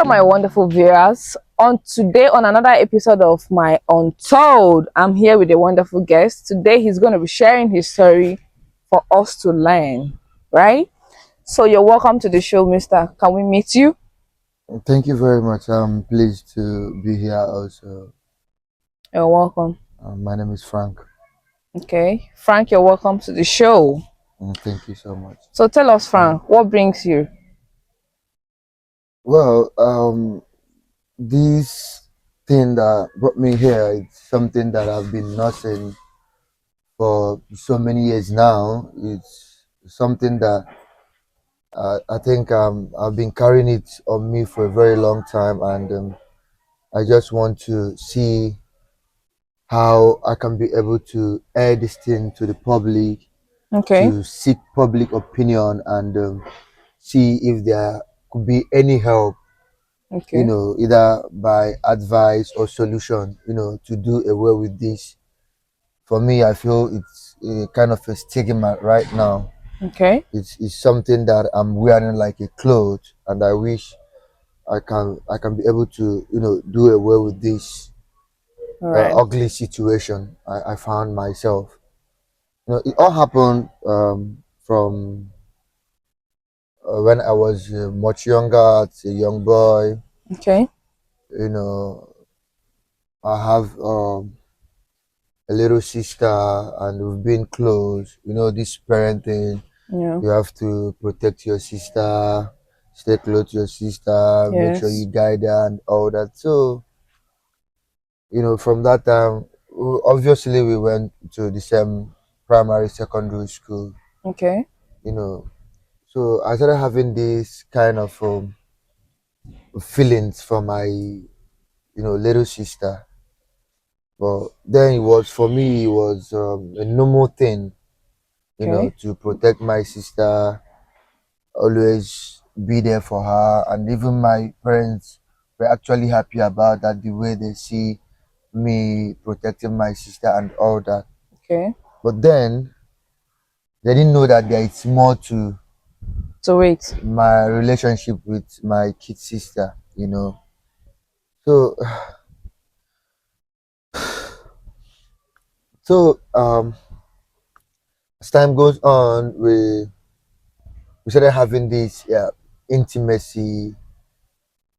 Hello, my wonderful viewers. On another episode of my Untold, I'm here with a wonderful guest. Today, he's going to be sharing his story for us to learn, right? So, you're welcome to the show, Mister. Can we meet you? Thank you very much. I'm pleased to be here also. You're welcome. My name is Frank. Okay, Frank, you're welcome to the show. Thank you so much. So, tell us, Uh, Frank, what brings you? well, this thing that brought me here is something that I've been nursing for so many years now. It's something that I think I've been carrying it on me for a very long time, and I just want to see how I can be able to air this thing to the public, Okay, to seek public opinion, and see if there could be any help, okay, either by advice or solution, to do away with this. For me, I feel it's a kind of a stigma right now. okay. It's something that I'm wearing like a cloth, and I wish I can be able to, do away with this All right. ugly situation I found myself. It all happened from when I was much younger, as a young boy. Okay. You know, I have a little sister, and we've been close. This parenting, Yeah. you have to protect your sister, stay close to your sister, make sure you Yes. guide her and all that. So, from that time, obviously we went to the same primary, secondary school. Okay. You know, so I started having this kind of feelings for my, little sister. But then it was, for me, it was a normal thing, Okay. to protect my sister, always be there for her. And even my parents were actually happy about that, the way they see me protecting my sister and all that. Okay. But then they didn't know that there is more to So wait. my relationship with my kid sister. So, so as time goes on, we started having this intimacy.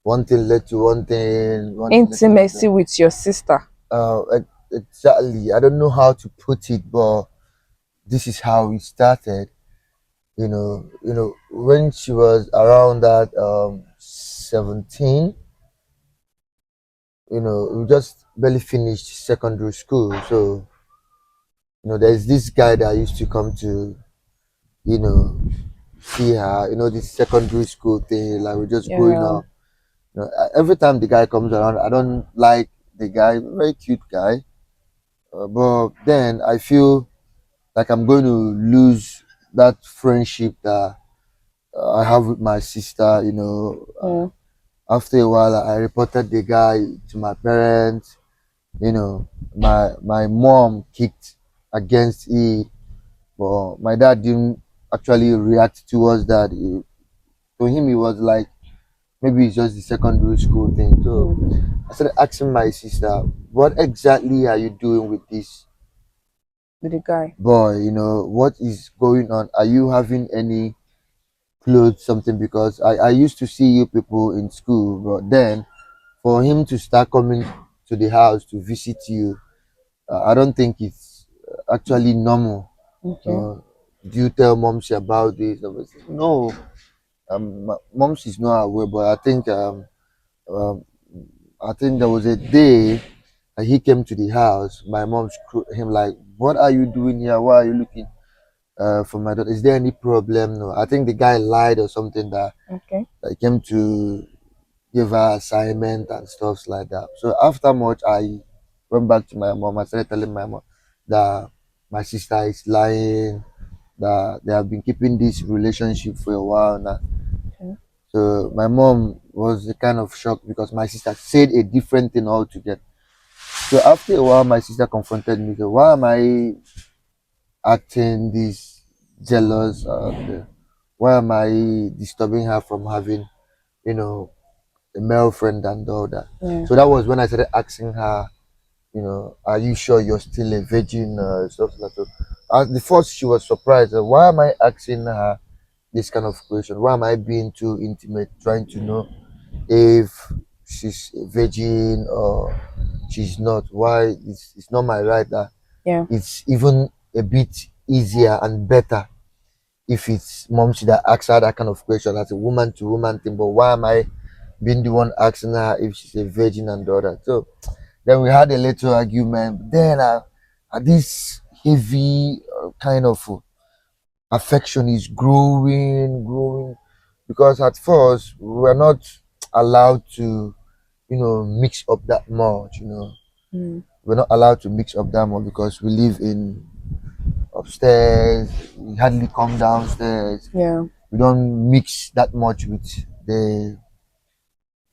One thing led to one thing, one thing led to Intimacy another. with your sister. Exactly. I don't know how to put it, but this is how it started. When she was around that 17, we just barely finished secondary school. So, there's this guy that used to come to, you know, see her, this secondary school thing, like we're just growing Yeah. up. Every time the guy comes around, I don't like the guy, very cute guy. But then I feel like I'm going to lose that friendship that I have with my sister. Yeah. After a while, I reported the guy to my parents. My mom kicked against it, but my dad didn't actually react towards that. To him, it was like maybe it's just the secondary school thing. So Mm. I started asking my sister, what exactly are you doing with this With the guy. boy? What is going on? Are you having any clothes, something? Because I used to see you people in school, but then for him to start coming to the house to visit you, I don't think it's actually normal. Okay. Uh, do you tell moms about this? I was, no, moms is not aware, but um, I think there was a day he came to the house. My mom screwed him like, "What are you doing here? Why are you looking for my daughter? Is there any problem?" No, I think the guy lied or something, Okay. that he came to give her assignment and stuff like that. So after much, I went back to my mom. I started telling my mom that my sister is lying, that they have been keeping this relationship for a while now. Okay. So my mom was kind of shocked because my sister said a different thing altogether. So after a while, my sister confronted me. So why am I acting this jealous? Why am I disturbing her from having, you know, a male friend and all that. Yeah. So that was when I started asking her, are you sure you're still a virgin? Stuff like that. So at the first, she was surprised. Why am I asking her this kind of question? Why am I being too intimate, trying to know if she's a virgin or she's not? Why? It's not my right. That Yeah. it's even a bit easier and better if it's mom that asks her that kind of question as a woman to woman thing. But why am I being the one asking her if she's a virgin and all that? So then we had a little argument. Then this heavy kind of affection is growing, because at first we were not allowed to, mix up that much. Mm. We're not allowed to mix up that much because we live in upstairs. We hardly come downstairs. Yeah. We don't mix that much with the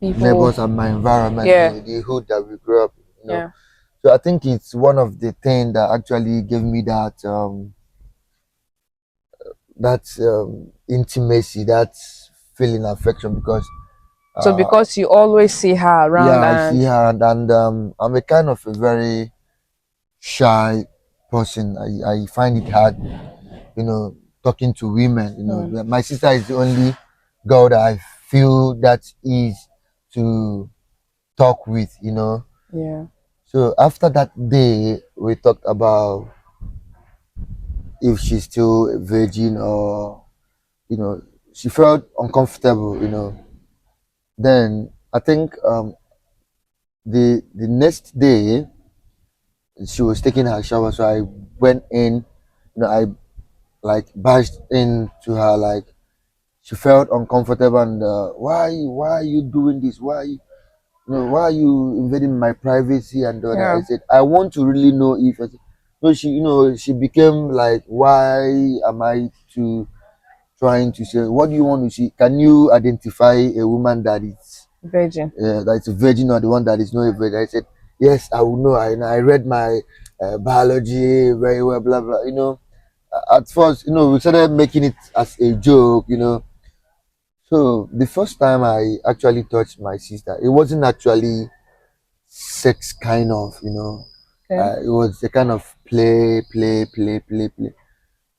People. neighbors and my environment, Yeah. the hood that we grew up. Yeah. So I think it's one of the things that actually gave me that intimacy, that feeling affection, because So uh, because you always see her around yeah, I see and her, and I'm a kind of a very shy person. I find it hard, talking to women. My sister is the only girl that I feel that is to talk with. yeah. So after that day, we talked about if she's still a virgin, or you know she felt uncomfortable. Then I think the next day she was taking her shower, so I went in. I like bashed into her, like she felt uncomfortable, and why are you doing this? Why are you invading my privacy and all that? I Yeah. said, I want to really know if I said, so she became like, why am I to trying to say, what do you want to see? Can you identify a woman Virgin. that's a virgin, or the one that is not a virgin? I said, yes, I will know. I read my biology very well, blah blah. At first, we started making it as a joke. So the first time I actually touched my sister, it wasn't actually sex kind of. Okay. It was a kind of play.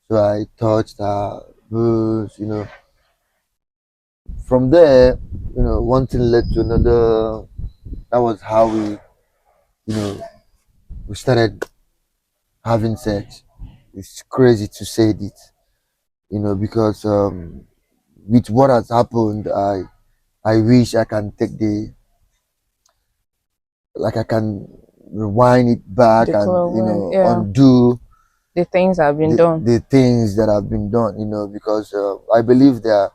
So I touched her boobs. From there, one thing led to another. That was how we started having sex. It's crazy to say this, because with what has happened, I wish I can take I can rewind it back The and clover. Yeah. undo The things have been the done. the things that have been done, because I believe that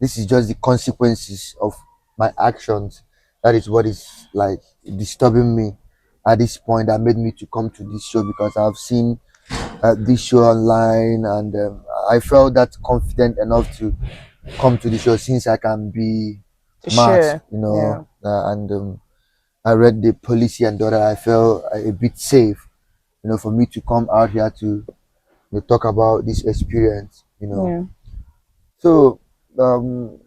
this is just the consequences of my actions. That is what is like disturbing me at this point, that made me to come to this show, because I've seen this show online, and I felt that confident enough to come to the show, since I can be To masked, share. Yeah. and I read the policy and all that. I felt a bit safe, for me to come out here to talk about this experience. Yeah. So, um,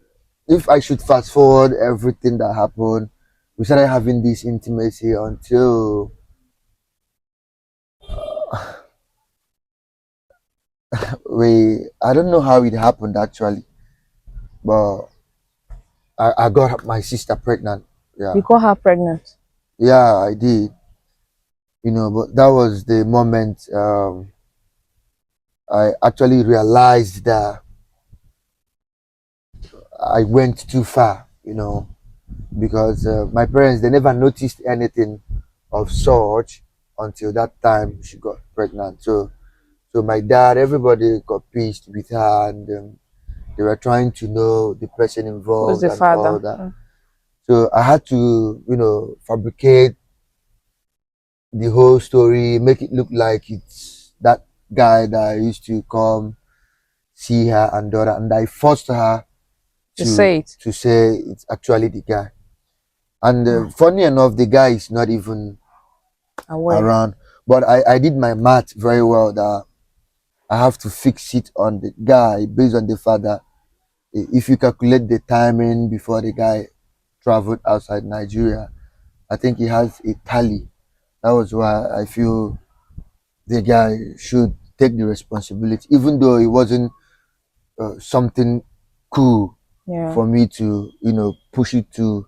if I should fast forward everything that happened, we started having this intimacy until I don't know how it happened actually, but I got my sister pregnant. Yeah, You got her pregnant. yeah, I did. But that was the moment I actually realized that I went too far, because my parents, they never noticed anything of such until that time she got pregnant. So my dad, everybody got pissed with her, and they were trying to know the person Who's involved the and all father? that. So I had to, fabricate the whole story, make it look like it's that guy that used to come see her and all that, and I forced her To say it. to say it's actually the guy. And funny enough, the guy is not even Aware. around. But I did my math very well, that I have to fix it on the guy based on the fact that if you calculate the timing before the guy traveled outside Nigeria. I think he has a tally. That was why I feel the guy should take the responsibility, even though it wasn't something cool Yeah. for me to, push it to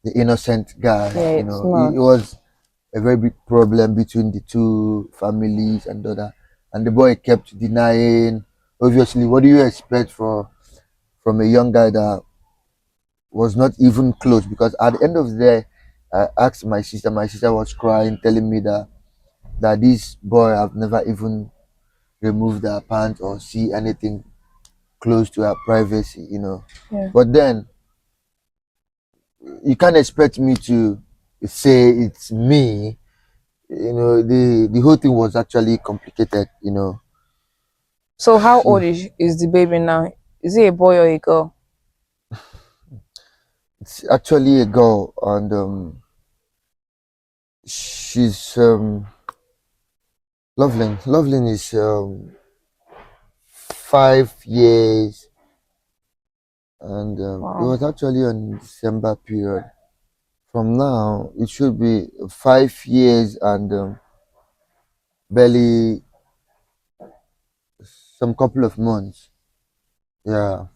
the innocent guy. Yeah, it's It not. was a very big problem between the two families and all that. And the boy kept denying. Obviously, what do you expect from a young guy that was not even close? Because at the end of the day, I asked my sister. My sister was crying, telling me that this boy have never even removed her pants or see anything close to her privacy. Yeah. But then you can't expect me to say it's me. The whole thing was actually complicated. So how old is the baby now? Is it a boy or a girl? It's actually a girl, and she's Loveland. Loveland is 5 years, and it Wow. was actually on December period. From now, it should be 5 years and barely some couple of months. Yeah,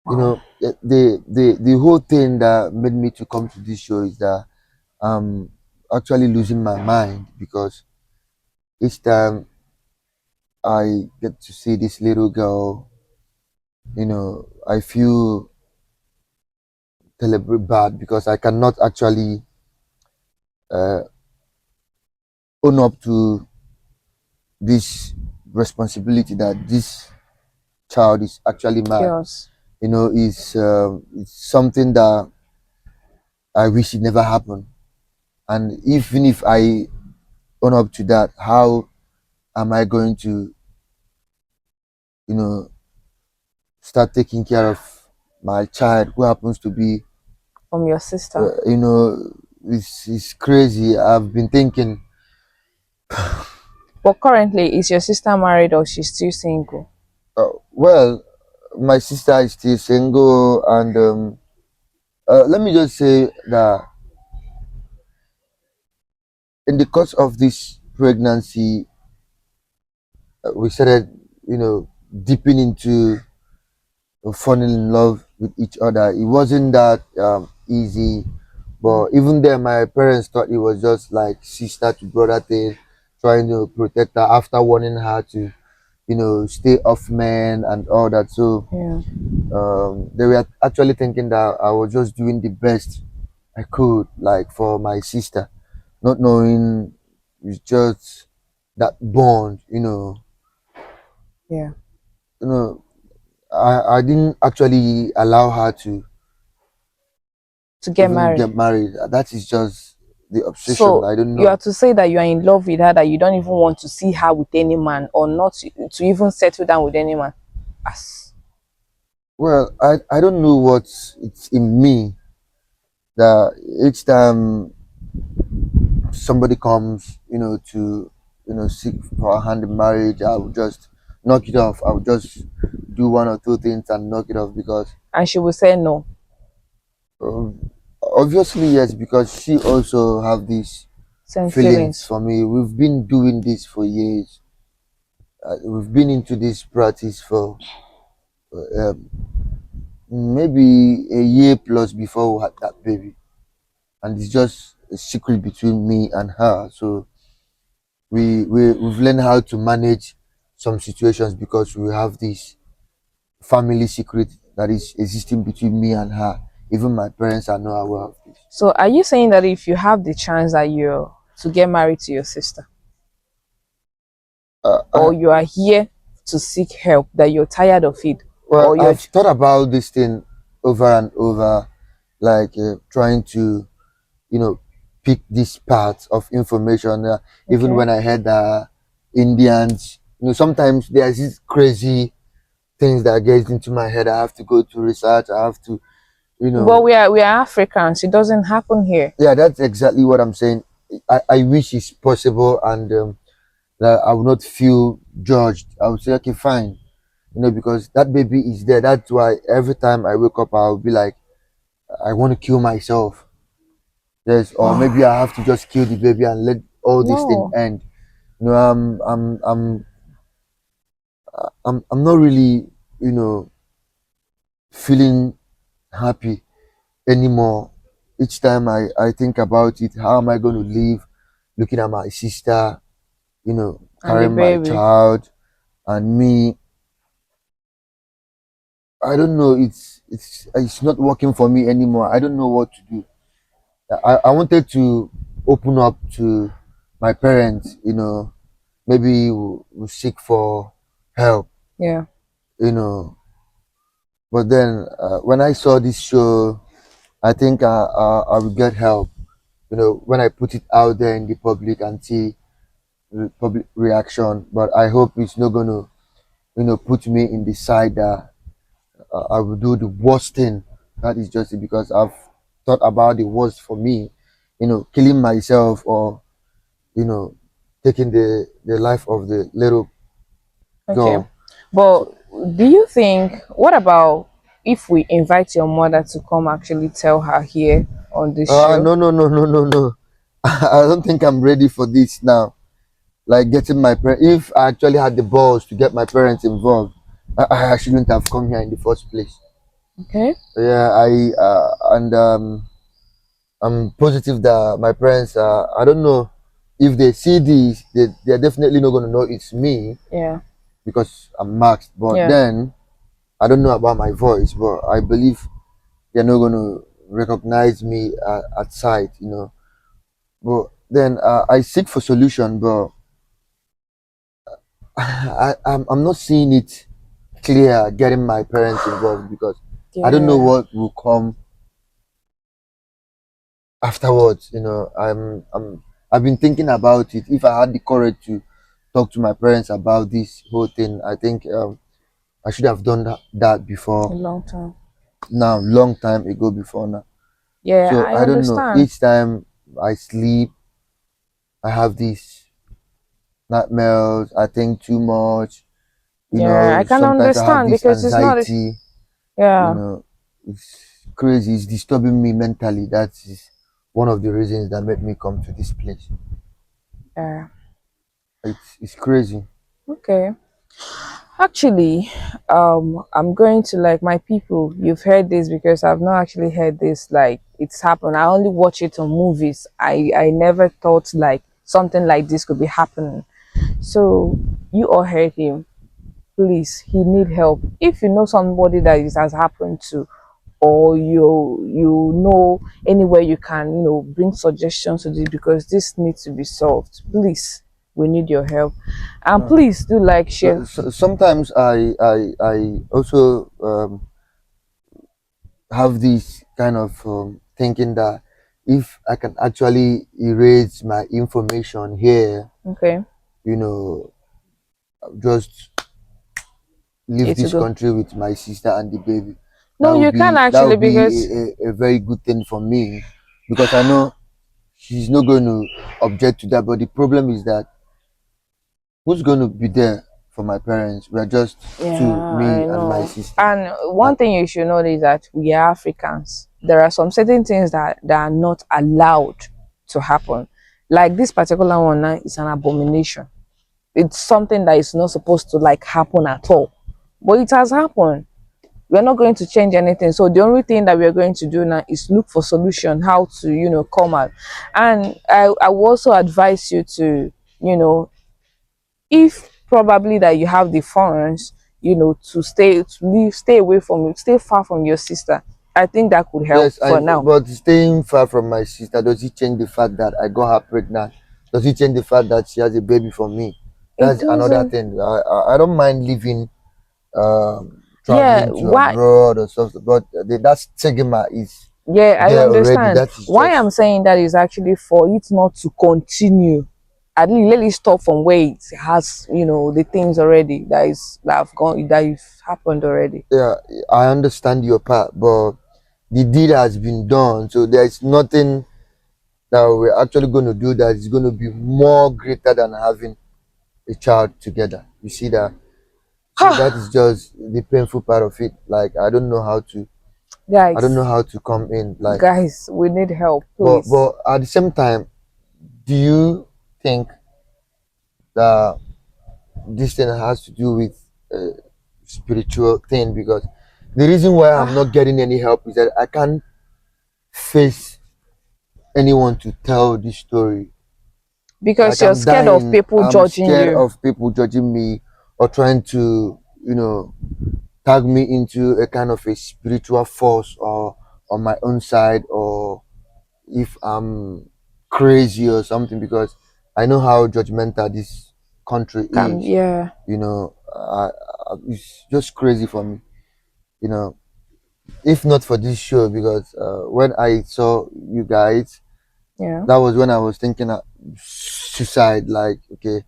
Wow. the whole thing that made me to come to this show is that I'm actually losing my mind because each time I get to see this little girl, I feel terribly bad because I cannot actually uh, own up to this responsibility that this child is actually mine. Chaos. It's something that I wish it never happened. And even if I own up to that, how am I going to, you know, start taking care of my child who happens to be, From your sister. you know, it's crazy. I've been thinking, But currently, is your sister married or she's still single? well, my sister is still single, and let me just say that in the course of this pregnancy, we started, dipping into falling in love with each other. It wasn't that easy, but even then, my parents thought it was just like sister to brother thing, trying to protect her after warning her to, stay off men and all that. So Yeah. they were actually thinking that I was just doing the best I could, like for my sister, not knowing it's just that bond. Yeah. You know, I didn't actually allow her to To get even married. get married. That is just the obsession. So I don't you are know. to say that you are in love with her, that you don't even want to see her with any man, or not to even settle down with any man. As Well, I don't know what it's in me that each time somebody comes, to seek for a hand in marriage, I will just knock it off. I will just do one or two things and knock it off because and she will say no. obviously yes, because she also have these Same feelings feelings. for me. We've been doing this for years. We've been into this practice for maybe a year plus before we had that baby, and it's just a secret between me and her. So we've learned how to manage some situations because we have this family secret that is existing between me and her. Even my parents are not aware of this. So are you saying that if you have the chance that you're to get married to your sister, Uh, I, or you are here to seek help, that you're tired of it, well, or you're I've thought about this thing over and over, like trying to, you know, pick this part of information. Even okay? when I heard Indians, sometimes there's these crazy things that get into my head. I have to go to research. I have to, But we are Africans. It doesn't happen here. yeah, that's exactly what I'm saying. I wish it's possible, and that I would not feel judged. I would say, okay, fine, because that baby is there. That's why every time I wake up, I'll be like, I want to kill myself. Yes, or maybe I have to just kill the baby and let all this thing No. end. You know, I'm not really, you know, feeling happy anymore. Each time I think about it, how am I going to live looking at my sister, you know, And the carrying my baby. child and me. I don't know. It's not working for me anymore. I don't know what to do. I wanted to open up to my parents, you know, maybe we'll seek for help, Yeah. you know. But then when I saw this show, I think I will get help, you know, when I put it out there in the public and see public reaction. But I hope it's not going to, you know, put me in the side that I will do the worst thing. That is just it, because I've thought about the worst for me, you know, killing myself or, you know, taking the life of the little Okay. girl. But So, do you think, what about if we invite your mother to come actually tell her here on this show? no, no, no, no, no, no. I don't think I'm ready for this now. Like getting my parents. If I actually had the balls to get my parents involved, I shouldn't have come here in the first place. Okay. Yeah, and I'm positive that my parents. I don't know if they see this, they're definitely not gonna know it's me Yeah. because I'm masked. But Yeah. then I don't know about my voice, but I believe they're not gonna recognize me at sight. You know. But then I seek for solution, but I'm not seeing it clear getting my parents involved because I don't know Yeah. what will come afterwards. You know, I've been thinking about it. If I had the courage to talk to my parents about this whole thing, I think I should have done that A before long time. now, long time ago before now. Yeah, So I I don't know. understand. Each time I sleep, I have these nightmares. I think too much. You Yeah, I know, can sometimes I have understand this because it's not. anxiety. You Yeah. know, it's crazy. It's disturbing me mentally. That is one of the reasons that made me come to this place. Yeah. It's crazy. Okay. Actually, I'm going to, like, my people. You've heard this because I've not actually heard this. Like, it's happened. I only watch it on movies. I never thought like something like this could be happening. So you all heard him. Please, he need help. If you know somebody that this has happened to, or you know anywhere you can, bring suggestions to this, because this needs to be solved. Please, we need your help, and Uh, please do like, share. Sometimes I also have this kind of thinking that if I can actually erase my information here, Okay, you know, just leave it's a this go. country with my sister and the baby, No, you can that actually, would be because a very good thing for me because I know she's not going to object to that. But the problem is that who's going to be there for my parents? We're just two, yeah, me I and my know. sister. And Uh, one thing you should know is that we are Africans. There are some certain things that are not allowed to happen. Like this particular one now is an abomination. It's something that is not supposed to like happen at all, but it has happened. We're not going to change anything. So the only thing that we're going to do now is look for solution, how to, come out. And I will also advise you to, you know if probably that you have the funds, to stay away from it, stay far from your sister. I think that could help yes, for now. but staying far from my sister, does it change the fact that I got her pregnant? Does it change the fact that she has a baby for me? It That's another doesn't. thing. I don't mind living, Yeah, traveling to why? abroad or something, but that stigma is Yeah, I there already. understand. That is Why I'm just, saying that is actually for it not to continue. At least let it stop from where it has, the things already that have gone, that have happened already. yeah, I understand your part, but the deed has been done, so there's nothing that we're actually going to do that is going to be more greater than having a child together. You see that? So that is just the painful part of it. Like I don't know how to I don't know Guys, how to come in. Like, guys, we need help, but please. at the same time, do you think that this thing has to do with spiritual thing? Because the reason why I'm not Ah, getting any help is that I can't face anyone to tell this story. because Like, you're I'm scared of dying. people I'm judging scared you. of people judging me or trying to, tag me into a kind of a spiritual force or on my own side, or if I'm crazy or something, because I know how judgmental this country is. Yeah, It's just crazy for me. You know, if not for this show, because when I saw you guys, yeah. that was when I was thinking of suicide. Like, okay,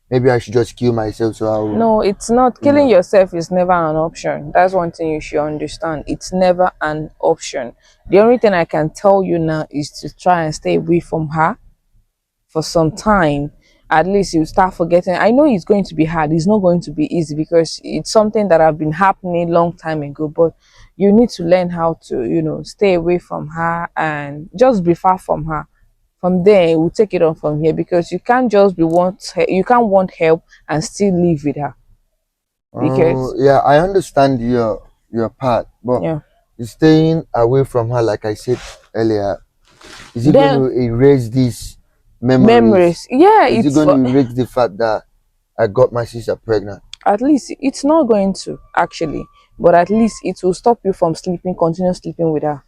maybe I should just kill myself. So I will, No, it's not. you Killing know. yourself is never an option. That's one thing you should understand. It's never an option. The only thing I can tell you now is to try and stay away from her for some time. At least you start forgetting. I know it's going to be hard. It's not going to be easy because it's something that have been happening long time ago. But you need to learn how to, stay away from her and just be far from her. From there, we'll take it on from here because you can't just you can't want help and still live with her Oh, because yeah, I understand your part, but yeah. staying away from her, like I said earlier, is it going Then to erase these memories? memories, yeah, Is it going to erase the fact that I got my sister pregnant? at least it's not going to actually, but at least it will stop you from continue sleeping with her.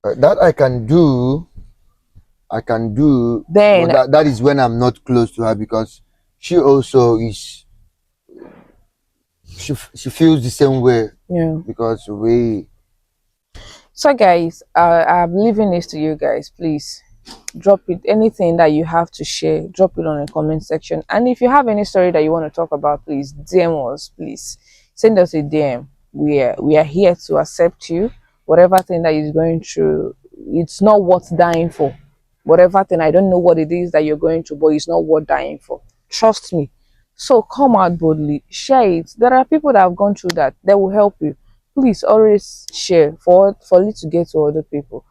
That I can do, but Then that is when I'm not close to her, because she also is, she feels the same way, yeah. because we. So guys, I'm leaving this to you guys. Please drop it, anything that you have to share, drop it on the comment section. And if you have any story that you want to talk about, please DM us. Please send us a DM. We are here to accept you. Whatever thing that is going through, it's not worth dying for. Whatever thing, I don't know what it is that you're going through, but it's not worth dying for. Trust me. So come out boldly, share it. There are people that have gone through that. They will help you. Please always share for it to get to other people.